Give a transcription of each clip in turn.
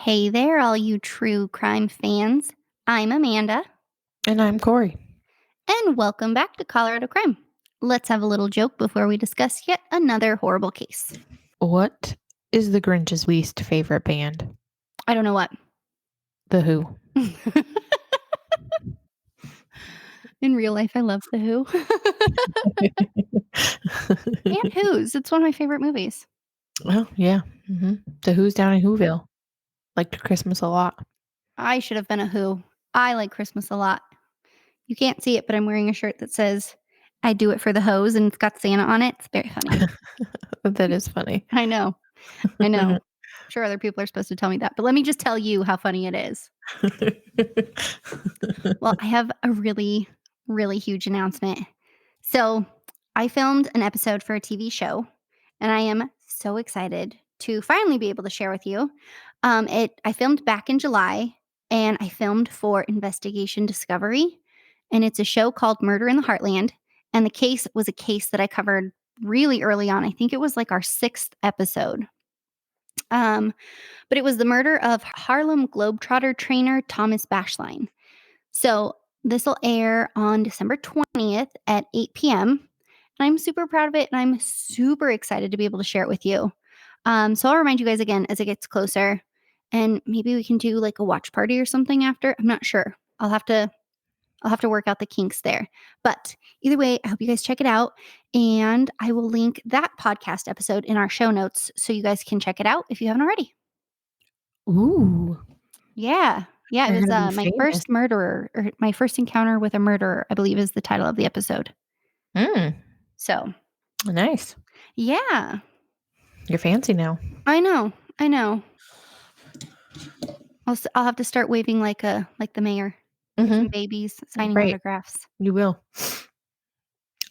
Hey there, all you true crime fans. I'm Amanda, And I'm Corey. and welcome back to Colorado Crime. Let's have a little joke before we discuss yet another horrible case. What is the Grinch's least favorite band? I don't know what. The Who. In real life, I love The Who. And Who's. It's one of my favorite movies. Well, yeah. The Who's down in Whoville. Liked Christmas a lot. I should have been a Who. I like Christmas a lot. You can't see it, but I'm wearing a shirt that says, I do it for the hoes, and it's got Santa on it. It's very funny. That is funny. I know. I'm sure other people are supposed to tell me that, but let me just tell you how funny it is. Well, I have a really, really huge announcement. So, I filmed an episode for a TV show, and I am so excited to finally be able to share with you. I filmed back in July, and I filmed for Investigation Discovery, and it's a show called Murder in the Heartland. And the case was a case that I covered really early on. I think it was like our 6th episode. But it was the murder of Harlem Globetrotter trainer Thomas Bashline. So this will air on December 20th at 8 p.m. And I'm super proud of it, and I'm super excited to be able to share it with you. So I'll remind you guys again as it gets closer, and maybe we can do like a watch party or something after. I'm not sure. I'll have to work out the kinks there. But either way, I hope you guys check it out, and I will link that podcast episode in our show notes so you guys can check it out if you haven't already. Ooh. Yeah. Yeah, it You're was going to my be famous. first murderer, or my first encounter with a murderer, I believe is the title of the episode. So, Nice. yeah, You're fancy now. I know. I'll have to start waving like the mayor, like some babies signing Right. autographs. You will.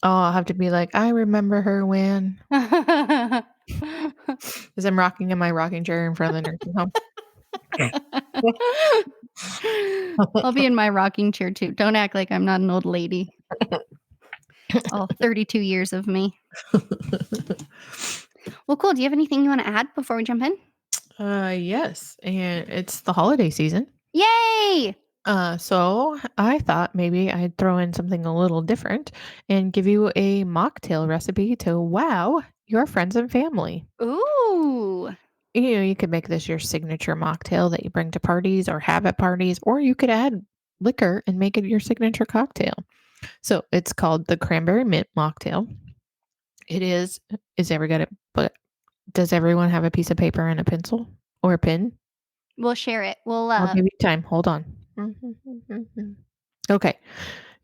Oh, I'll have to be like, I remember her when. As I'm rocking in my rocking chair in front of the nursing home. I'll be in my rocking chair too. Don't act like I'm not an old lady. All 32 years of me. Well, cool. Do you have anything you want to add before we jump in? Yes. And it's the holiday season. Yay! So I thought maybe I'd throw in something a little different and give you a mocktail recipe to wow your friends and family. Ooh. You could make this your signature mocktail that you bring to parties or have at parties, or you could add liquor and make it your signature cocktail. So it's called the cranberry mint mocktail. It is ever got it, but does everyone have a piece of paper and a pencil or a pen? We'll share it. I'll give you time. Hold on. Okay.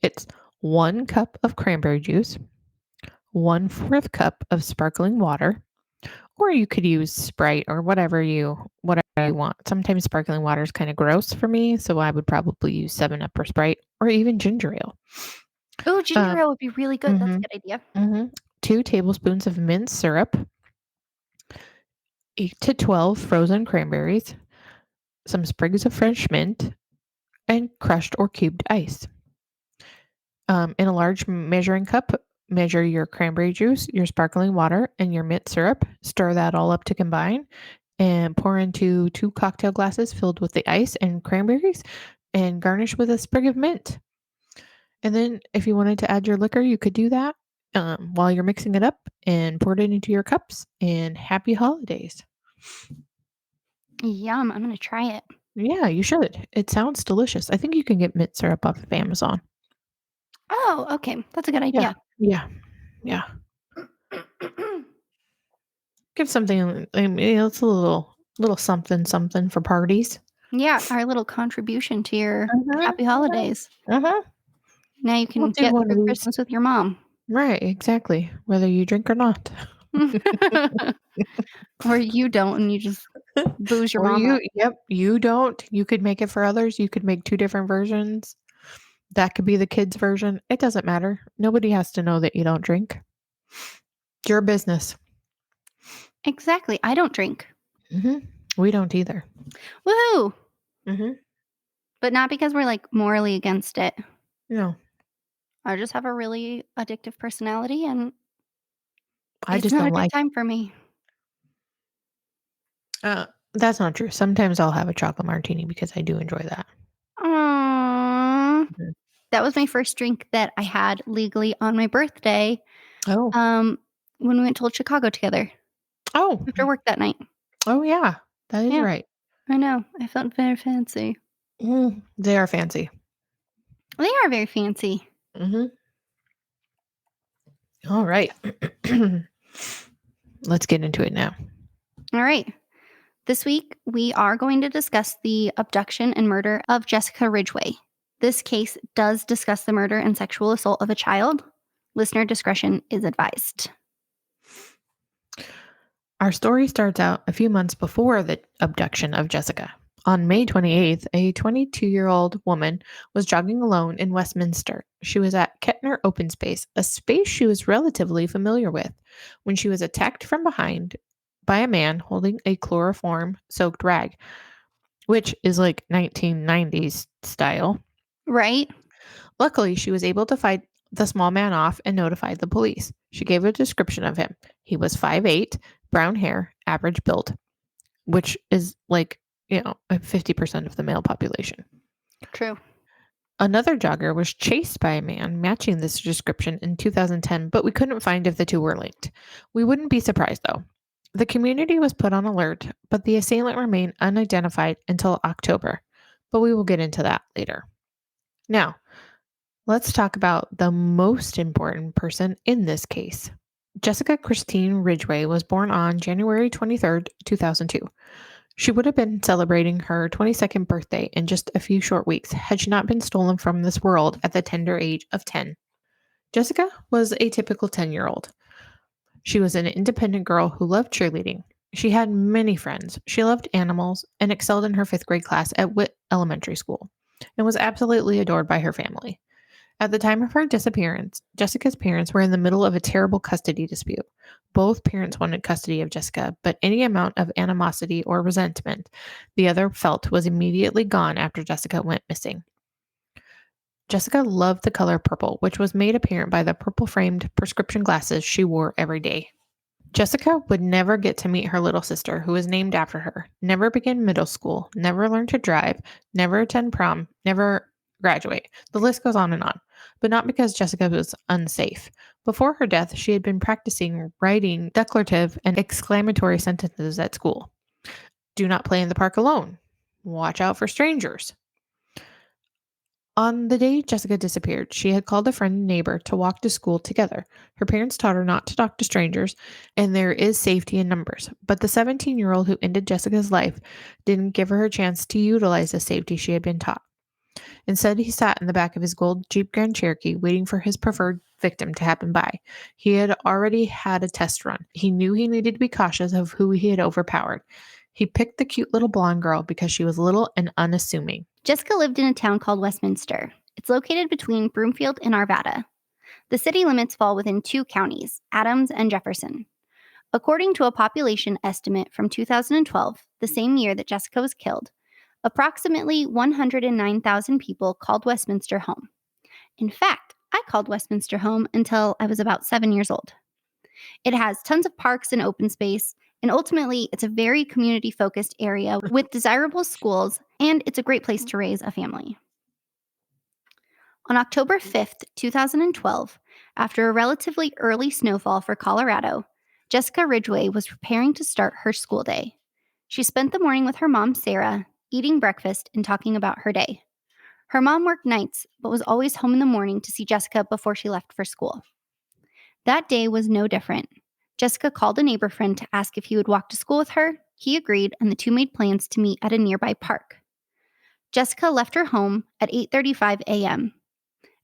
It's 1 cup of cranberry juice, 1/4 cup of sparkling water, or you could use Sprite or whatever you want. Sometimes sparkling water is kind of gross for me, so I would probably use 7-Up or Sprite or even ginger ale. Oh, ginger Um, ale would be really good. That's a mhm, good idea. 2 tablespoons of mint syrup, 8 to 12 frozen cranberries, some sprigs of fresh mint, and crushed or cubed ice. In a large measuring cup, measure your cranberry juice, your sparkling water, and your mint syrup. Stir that all up to combine and pour into 2 cocktail glasses filled with the ice and cranberries and garnish with a sprig of mint. And then if you wanted to add your liquor, you could do that while you're mixing it up and pour it into your cups. And happy holidays. Yum. I'm going to try it. Yeah, you should. It sounds delicious. I think you can get mint syrup off of Amazon. Oh, okay. That's a good Yeah. idea. Yeah. Yeah. Give something, it's a little something for parties. Yeah, our little contribution to your Mhm, happy holidays. mhm. Now you We'll can do get one of through these. Christmas with your mom. Right, exactly, whether you drink or not. Or you don't and you just booze your Or mom up. you don't. You could make it for others. You could make 2 different versions. That could be the kids' version. It doesn't matter. Nobody has to know that you don't drink. It's your business. Exactly. I don't drink. Mhm. We don't either. Woohoo! Mhm. But not because we're like morally against it. No, I just have a really addictive personality, and I it's just not a don't good like time for me. uh, That's not true. Sometimes I'll have a chocolate martini because I do enjoy that. Aww. Mhm. That was my first drink that I had legally on my birthday, Oh. when we went to Chicago together Oh. after work that night. Oh, yeah. That is Yeah, right. I know. I felt very fancy. They are fancy. They are very fancy. Mhm. All right. Let's get into it now. All right. This week, we are going to discuss the abduction and murder of Jessica Ridgeway. This case does discuss the murder and sexual assault of a child. Listener discretion is advised. Our story starts out a few months before the abduction of Jessica. On May 28th, a 22-year-old woman was jogging alone in Westminster. She was at Kettner Open Space, a space she was relatively familiar with, when she was attacked from behind by a man holding a chloroform-soaked rag, which is like 1990s style. Right? Luckily, she was able to fight the small man off and notified the police. She gave a description of him. He was 5'8", brown hair, average build, which is like, 50% of the male population. True. Another jogger was chased by a man matching this description in 2010, but we couldn't find if the two were linked. We wouldn't be surprised, though. The community was put on alert, but the assailant remained unidentified until October. But we will get into that later. Now, let's talk about the most important person in this case. Jessica Christine Ridgeway was born on January 23rd, 2002. She would have been celebrating her 22nd birthday in just a few short weeks had she not been stolen from this world at the tender age of 10. Jessica was a typical 10-year-old. She was an independent girl who loved cheerleading. She had many friends. She loved animals and excelled in her 5th grade class at Witt Elementary School and was absolutely adored by her family. At the time of her disappearance, Jessica's parents were in the middle of a terrible custody dispute. Both parents wanted custody of Jessica, but any amount of animosity or resentment the other felt was immediately gone after Jessica went missing. Jessica loved the color purple, which was made apparent by the purple-framed prescription glasses she wore every day. Jessica would never get to meet her little sister, who was named after her, never begin middle school, never learn to drive, never attend prom, never graduate. The list goes on, but not because Jessica was unsafe. Before her death, she had been practicing writing declarative and exclamatory sentences at school. Do not play in the park alone. Watch out for strangers. On the day Jessica disappeared, she had called a friend and neighbor to walk to school together. Her parents taught her not to talk to strangers, and there is safety in numbers. But the 17-year-old who ended Jessica's life didn't give her a chance to utilize the safety she had been taught. Instead, he sat in the back of his gold Jeep Grand Cherokee waiting for his preferred victim to happen by. He had already had a test run. He knew he needed to be cautious of who he had overpowered. He picked the cute little blonde girl because she was little and unassuming. Jessica lived in a town called Westminster. It's located between Broomfield and Arvada. The city limits fall within 2 counties, Adams and Jefferson. According to a population estimate from 2012, the same year that Jessica was killed, approximately 109,000 people called Westminster home. In fact, I called Westminster home until I was about 7 years old. It has tons of parks and open space, and ultimately, it's a very community-focused area with desirable schools, and it's a great place to raise a family. On October 5th, 2012, after a relatively early snowfall for Colorado, Jessica Ridgeway was preparing to start her school day. She spent the morning with her mom, Sarah, eating breakfast and talking about her day. Her mom worked nights, but was always home in the morning to see Jessica before she left for school. That day was no different. Jessica called a neighbor friend to ask if he would walk to school with her. He agreed, and the two made plans to meet at a nearby park. Jessica left her home at 8:35 a.m.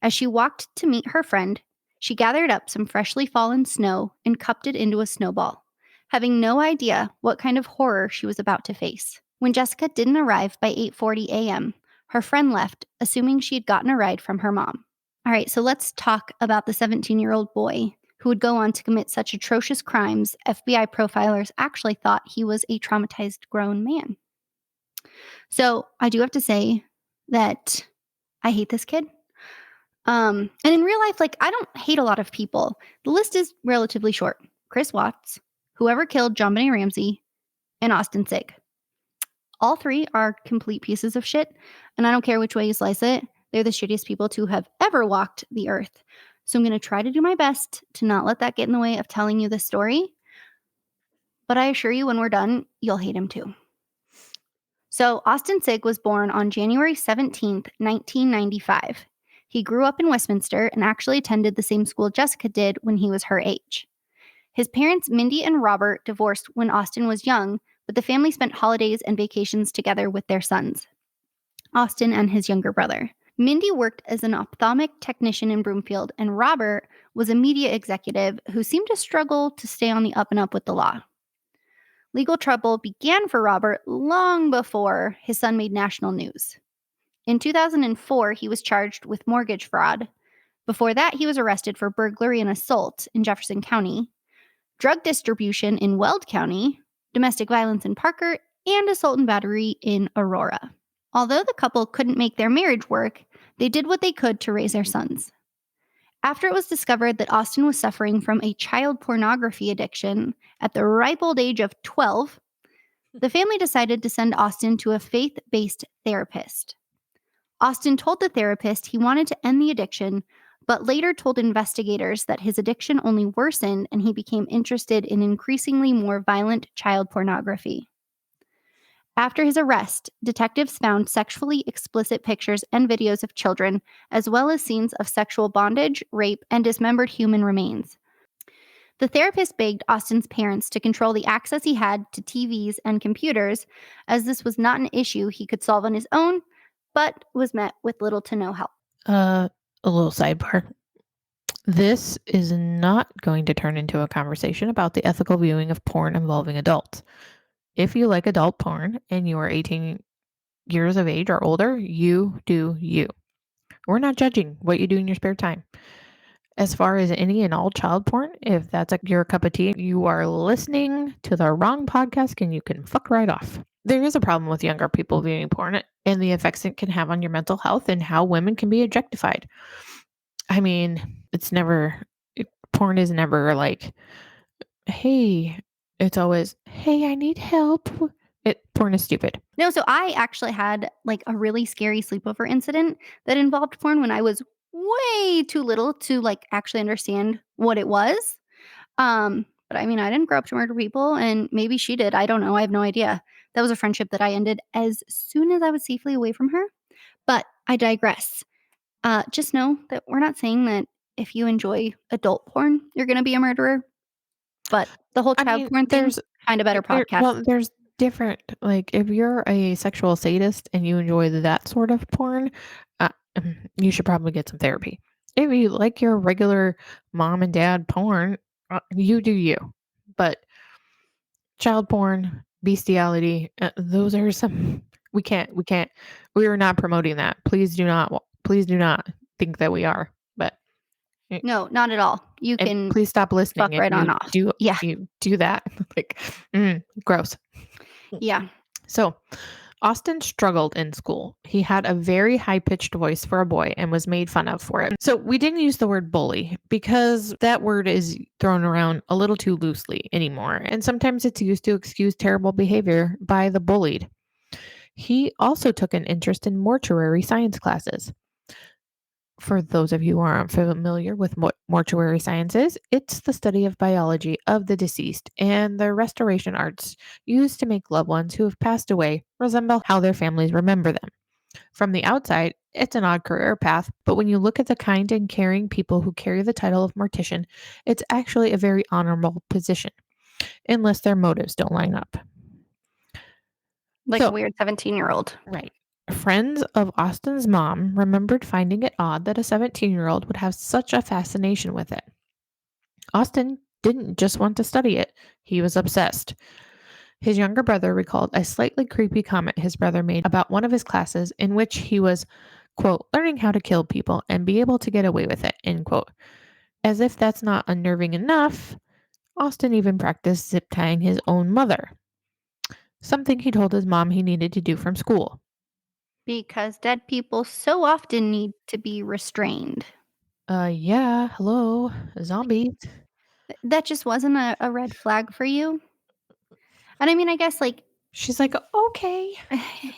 As she walked to meet her friend, she gathered up some freshly fallen snow and cupped it into a snowball, having no idea what kind of horror she was about to face. When Jessica didn't arrive by 8:40 a.m., her friend left, assuming she had gotten a ride from her mom. All right, so let's talk about the 17-year-old boy who would go on to commit such atrocious crimes. FBI profilers actually thought he was a traumatized grown man. So I do have to say that I hate this kid. And in real life, I don't hate a lot of people. The list is relatively short. Chris Watts, whoever killed JonBenet Ramsey, and Austin Sigg. All three are complete pieces of shit, and I don't care which way you slice it. They're the shittiest people to have ever walked the earth. So I'm going to try to do my best to not let that get in the way of telling you this story. But I assure you, when we're done, you'll hate him too. So Austin Sigg was born on January 17th, 1995. He grew up in Westminster and actually attended the same school Jessica did when he was her age. His parents, Mindy and Robert, divorced when Austin was young, but the family spent holidays and vacations together with their sons, Austin and his younger brother. Mindy worked as an ophthalmic technician in Broomfield, and Robert was a media executive who seemed to struggle to stay on the up and up with the law. Legal trouble began for Robert long before his son made national news. In 2004, he was charged with mortgage fraud. Before that, he was arrested for burglary and assault in Jefferson County, drug distribution in Weld County, domestic violence in Parker, and assault and battery in Aurora. Although the couple couldn't make their marriage work, they did what they could to raise their sons. After it was discovered that Austin was suffering from a child pornography addiction at the ripe old age of 12, the family decided to send Austin to a faith-based therapist. Austin told the therapist he wanted to end the addiction, but later told investigators that his addiction only worsened and he became interested in increasingly more violent child pornography. After his arrest, detectives found sexually explicit pictures and videos of children, as well as scenes of sexual bondage, rape, and dismembered human remains. The therapist begged Austin's parents to control the access he had to TVs and computers, as this was not an issue he could solve on his own, but was met with little to no help. A little sidebar. This is not going to turn into a conversation about the ethical viewing of porn involving adults. If you like adult porn and you are 18 years of age or older, you do you. We're not judging what you do in your spare time. As far as any and all child porn, if that's your cup of tea, you are listening to the wrong podcast and you can fuck right off. There is a problem with younger people viewing porn and the effects it can have on your mental health and how women can be objectified. I mean, porn is never like, hey, it's always, hey, I need help. Porn is stupid. No, so I actually had like a really scary sleepover incident that involved porn when I was way too little to like actually understand what it was. But I mean, I didn't grow up to murder people, and maybe she did. I don't know. I have no idea. That was a friendship that I ended as soon as I was safely away from her. But I digress. Just know that we're not saying that if you enjoy adult porn, you're going to be a murderer. But the whole child porn thing, find a better podcast. There's different, like, if you're a sexual sadist and you enjoy that sort of porn, you should probably get some therapy. If you like your regular mom and dad porn, you do you. But child porn, bestiality, those are some, we are not promoting that. Please do not think that we are. But no, not at all. You can please stop listening. Fuck right on off. You do that. Like, gross. Yeah. So Austin struggled in school. He had a very high-pitched voice for a boy and was made fun of for it. So we didn't use the word bully because that word is thrown around a little too loosely anymore. And sometimes it's used to excuse terrible behavior by the bullied. He also took an interest in mortuary science classes. For those of you who aren't familiar with what mortuary science is, it's the study of biology of the deceased and the restoration arts used to make loved ones who have passed away resemble how their families remember them. From the outside, it's an odd career path, but when you look at the kind and caring people who carry the title of mortician, it's actually a very honorable position, unless their motives don't line up. Like a weird 17-year-old. Right. Friends of Austin's mom remembered finding it odd that a 17-year-old would have such a fascination with it. Austin didn't just want to study it, he was obsessed. His younger brother recalled a slightly creepy comment his brother made about one of his classes in which he was, quote, learning how to kill people and be able to get away with it, end quote. As if that's not unnerving enough, Austin even practiced zip tying his own mother, something he told his mom he needed to do from school. Because dead people so often need to be restrained. Yeah, hello, zombies. That just wasn't a red flag for you? And I mean, I guess, like, She's like, okay.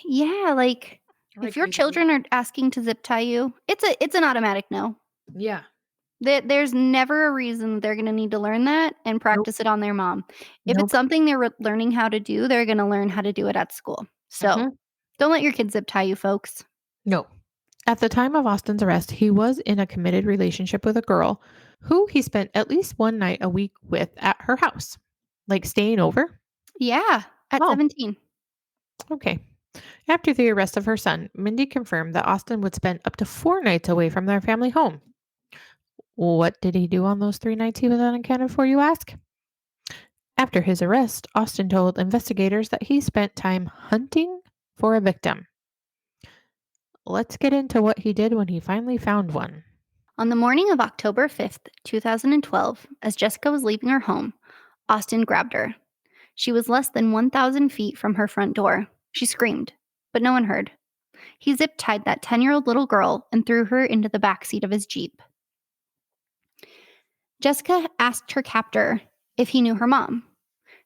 Yeah, like All right, if your crazy lady. children are asking to zip tie you, it's an automatic no. Yeah. There's never a reason they're going to need to learn that and Nope. practice it on their mom. If it's Nope. something they're learning how to do, they're going to learn how to do it at school. So Hmm. don't let your kids zip tie you, folks. No. At the time of Austin's arrest, he was in a committed relationship with a girl who he spent at least one night a week with at her house, like staying over. Yeah, at Oh, 17. okay. After the arrest of her son, Mindy confirmed that Austin would spend up to 4 nights away from their family home. What did he do on those 3 nights he was unaccounted for, you ask? After his arrest, Austin told investigators that he spent time hunting for a victim. Let's get into what he did when he finally found one. On the morning of October 5th, 2012, as Jessica was leaving her home, Austin grabbed her. She was less than 1,000 feet from her front door. She screamed, but no one heard. He zip tied that 10-year-old little girl and threw her into the back seat of his Jeep. Jessica asked her captor if he knew her mom.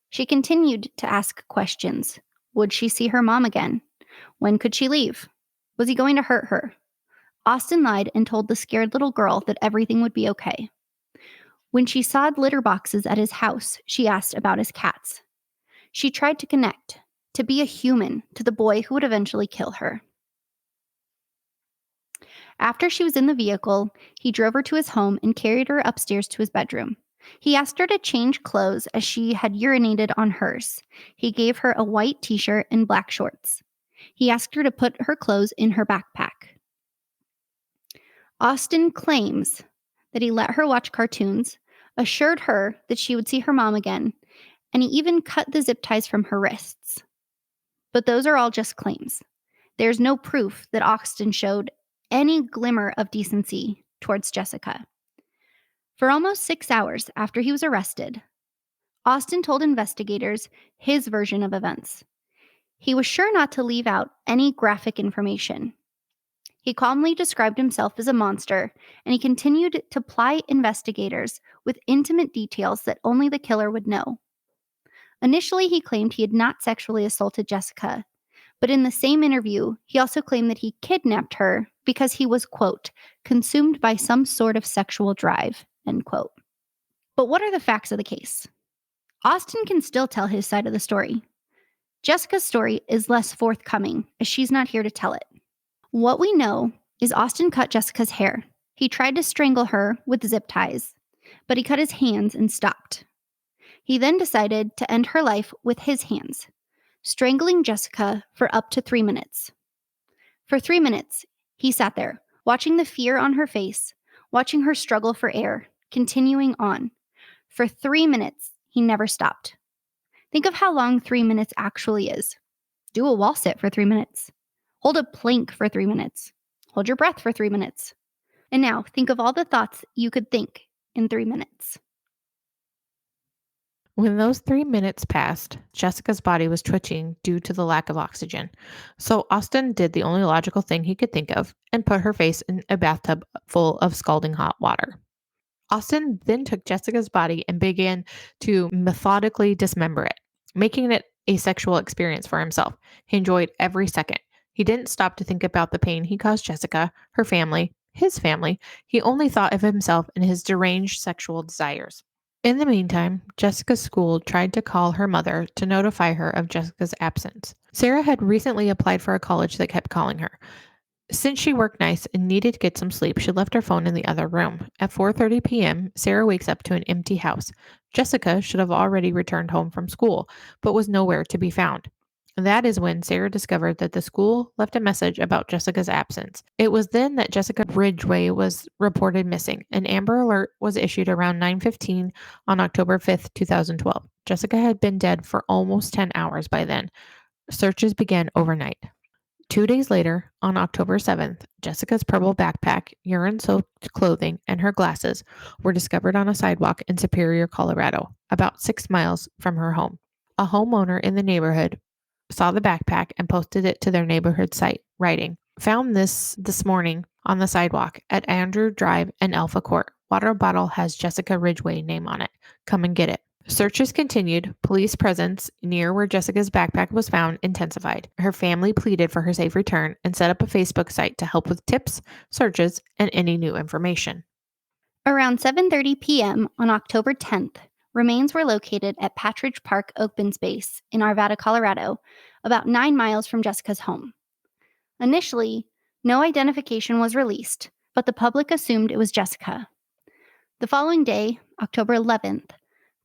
She continued to ask questions. Would she see her mom again? When could she leave? Was he going to hurt her? Austin lied and told the scared little girl that everything would be okay. When she saw litter boxes at his house, she asked about his cats. She tried to connect, to be a human to the boy who would eventually kill her. After she was in the vehicle, he drove her to his home and carried her upstairs to his bedroom. He asked her to change clothes as she had urinated on hers. He gave her a white t-shirt and black shorts. He asked her to put her clothes in her backpack. Austin claims that he let her watch cartoons, assured her that she would see her mom again, and he even cut the zip ties from her wrists. But those are all just claims. There's no proof that Austin showed any glimmer of decency towards Jessica. For almost 6 hours after he was arrested, Austin told investigators his version of events. He was sure not to leave out any graphic information. He calmly described himself as a monster, and he continued to ply investigators with intimate details that only the killer would know. Initially, he claimed he had not sexually assaulted Jessica, but in the same interview, he also claimed that he kidnapped her because he was, quote, consumed by some sort of sexual drive, end quote. But what are the facts of the case? Austin can still tell his side of the story. Jessica's story is less forthcoming, as she's not here to tell it. What we know is Austin cut Jessica's hair. He tried to strangle her with zip ties, but he cut his hands and stopped. He then decided to end her life with his hands, strangling Jessica for up to 3 minutes. For 3 minutes, he sat there, watching the fear on her face, watching her struggle for air, continuing on. For 3 minutes, he never stopped. Think of how long 3 minutes actually is. Do a wall sit for 3 minutes. Hold a plank for 3 minutes. Hold your breath for 3 minutes. And now think of all the thoughts you could think in 3 minutes. When those 3 minutes passed, Jessica's body was twitching due to the lack of oxygen. So Austin did the only logical thing he could think of and put her face in a bathtub full of scalding hot water. Austin then took Jessica's body and began to methodically dismember it, making it a sexual experience for himself. He enjoyed every second. He didn't stop to think about the pain he caused Jessica, her family, his family. He only thought of himself and his deranged sexual desires. In the meantime, Jessica's school tried to call her mother to notify her of Jessica's absence. Sarah had recently applied for a college that kept calling her. Since she worked nights and needed to get some sleep, she left her phone in the other room. At 4:30 p.m., Sarah wakes up to an empty house. Jessica should have already returned home from school, but was nowhere to be found. That is when Sarah discovered that the school left a message about Jessica's absence. It was then that Jessica Ridgeway was reported missing. An Amber Alert was issued around 9:15 on October 5th, 2012. Jessica had been dead for almost 10 hours by then. Searches began overnight. 2 days later, on October 7th, Jessica's purple backpack, urine-soaked clothing, and her glasses were discovered on a sidewalk in Superior, Colorado, about 6 miles from her home. A homeowner in the neighborhood saw the backpack and posted it to their neighborhood site, writing, "Found this morning on the sidewalk at Andrew Drive and Alpha Court. Water bottle has Jessica Ridgeway name on it. Come and get it." Searches continued. Police presence near where Jessica's backpack was found intensified. Her family pleaded for her safe return and set up a Facebook site to help with tips, searches, and any new information. Around 7:30 p.m. on October 10th, remains were located at Patridge Park Open Space in Arvada, Colorado, about 9 miles from Jessica's home. Initially, no identification was released, but the public assumed it was Jessica. The following day, October 11th,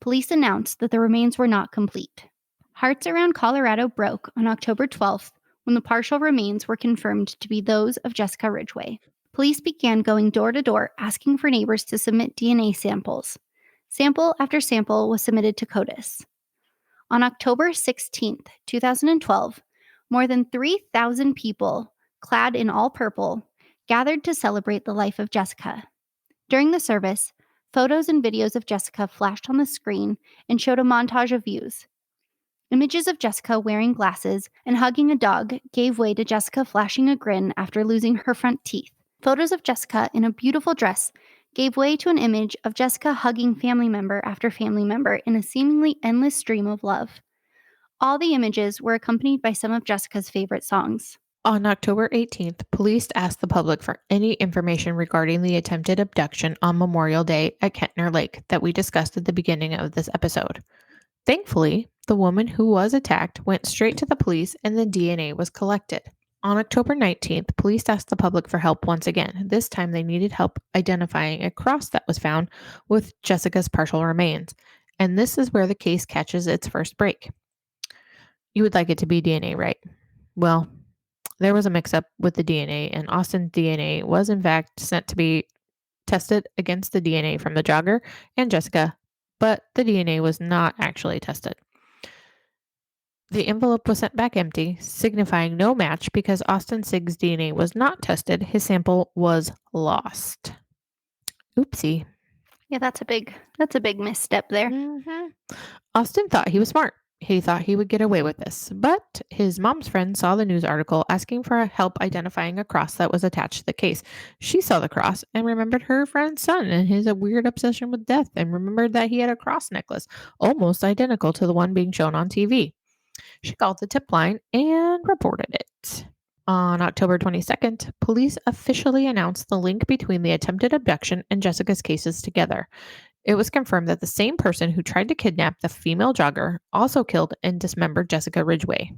police announced that the remains were not complete. Hearts around Colorado broke on October 12th when the partial remains were confirmed to be those of Jessica Ridgeway. Police began going door to door asking for neighbors to submit DNA samples. Sample after sample was submitted to CODIS. On October 16, 2012, more than 3,000 people, clad in all purple, gathered to celebrate the life of Jessica. During the service, photos and videos of Jessica flashed on the screen and showed a montage of views. Images of Jessica wearing glasses and hugging a dog gave way to Jessica flashing a grin after losing her front teeth. Photos of Jessica in a beautiful dress gave way to an image of Jessica hugging family member after family member in a seemingly endless stream of love. All the images were accompanied by some of Jessica's favorite songs. On October 18th, police asked the public for any information regarding the attempted abduction on Memorial Day at Kentner Lake that we discussed at the beginning of this episode. Thankfully, the woman who was attacked went straight to the police and the DNA was collected. On October 19th, police asked the public for help once again. This time they needed help identifying a cross that was found with Jessica's partial remains. And this is where the case catches its first break. You would like it to be DNA, right? Well, there was a mix-up with the DNA, and Austin's DNA was in fact sent to be tested against the DNA from the jogger and Jessica, but the DNA was not actually tested. The envelope was sent back empty, signifying no match because Austin Sigg's DNA was not tested. His sample was lost. Oopsie. Yeah, that's a big misstep there. Austin thought he was smart. He thought he would get away with this, but his mom's friend saw the news article asking for help identifying a cross that was attached to the case. She saw the cross and remembered her friend's son and his weird obsession with death and remembered that he had a cross necklace almost identical to the one being shown on TV. She called the tip line and reported it. On October 22nd, police officially announced the link between the attempted abduction and Jessica's cases together. It was confirmed that the same person who tried to kidnap the female jogger also killed and dismembered Jessica Ridgeway.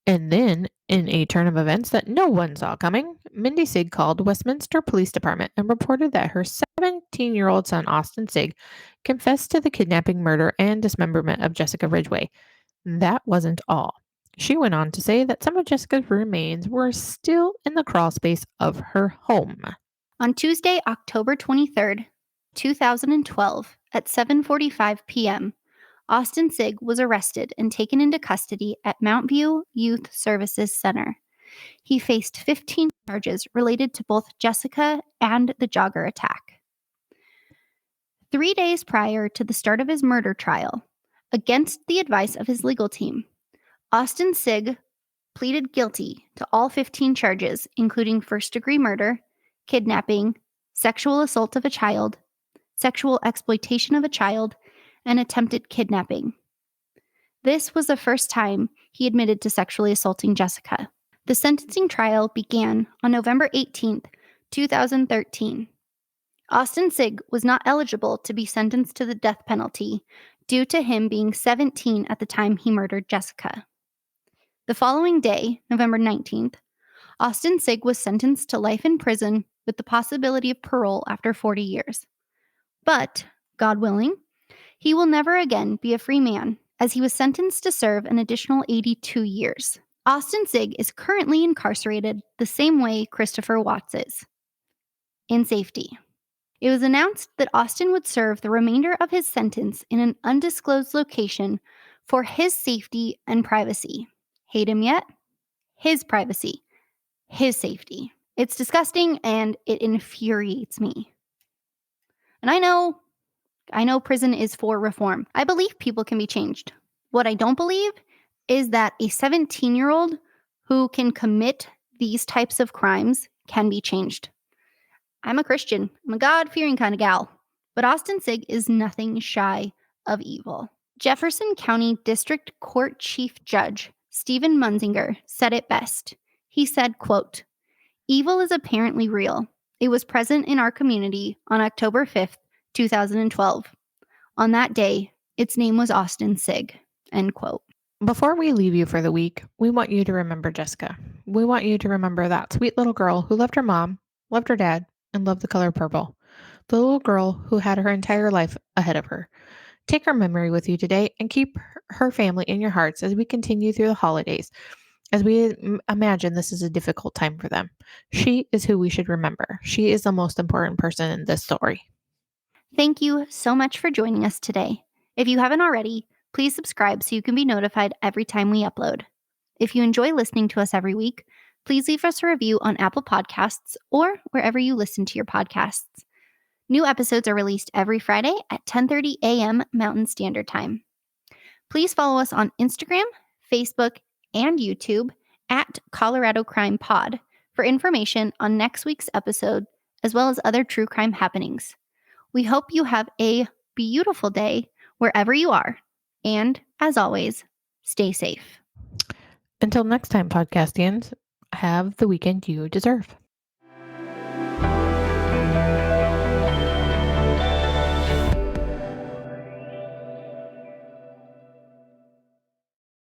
And then, in a turn of events that no one saw coming, Mindy Sigg called Westminster Police Department and reported that her 17-year-old son, Austin Sigg, confessed to the kidnapping, murder, and dismemberment of Jessica Ridgeway. That wasn't all. She went on to say that some of Jessica's remains were still in the crawl space of her home. On Tuesday, October 23rd, 2012, at 7:45 p.m., Austin Sigg was arrested and taken into custody at Mount View Youth Services Center. He faced 15 charges related to both Jessica and the jogger attack. 3 days prior to the start of his murder trial, against the advice of his legal team, Austin Sigg pleaded guilty to all 15 charges, including first-degree murder, kidnapping, sexual assault of a child, sexual exploitation of a child, and attempted kidnapping. This was the first time he admitted to sexually assaulting Jessica. The sentencing trial began on November 18th, 2013. Austin Sigg was not eligible to be sentenced to the death penalty due to him being 17 at the time he murdered Jessica. The following day, November 19th, Austin Sigg was sentenced to life in prison with the possibility of parole after 40 years. But, God willing, he will never again be a free man, as he was sentenced to serve an additional 82 years. Austin Sigg is currently incarcerated the same way Christopher Watts is, in safety. It was announced that Austin would serve the remainder of his sentence in an undisclosed location for his safety and privacy. Hate him yet? His privacy. His safety. It's disgusting and it infuriates me. And I know prison is for reform. I believe people can be changed. What I don't believe is that a 17-year-old who can commit these types of crimes can be changed. I'm a Christian. I'm a God-fearing kind of gal. But Austin Sigg is nothing shy of evil. Jefferson County District Court Chief Judge Stephen Munzinger said it best. He said, quote, "Evil is apparently real. It was present in our community on October 5th, 2012. On that day, its name was Austin Sigg." End quote. Before we leave you for the week, we want you to remember Jessica. We want you to remember that sweet little girl who loved her mom, loved her dad, and loved the color purple. The little girl who had her entire life ahead of her. Take her memory with you today and keep her family in your hearts as we continue through the holidays, as we imagine this is a difficult time for them. She is who we should remember. She is the most important person in this story. Thank you so much for joining us today. If you haven't already, please subscribe so you can be notified every time we upload. If you enjoy listening to us every week, please leave us a review on Apple Podcasts or wherever you listen to your podcasts. New episodes are released every Friday at 10:30 a.m. Mountain Standard Time. Please follow us on Instagram, Facebook, and YouTube at Colorado Crime Pod for information on next week's episode, as well as other true crime happenings. We hope you have a beautiful day wherever you are. And as always, stay safe. Until next time, podcastians, have the weekend you deserve.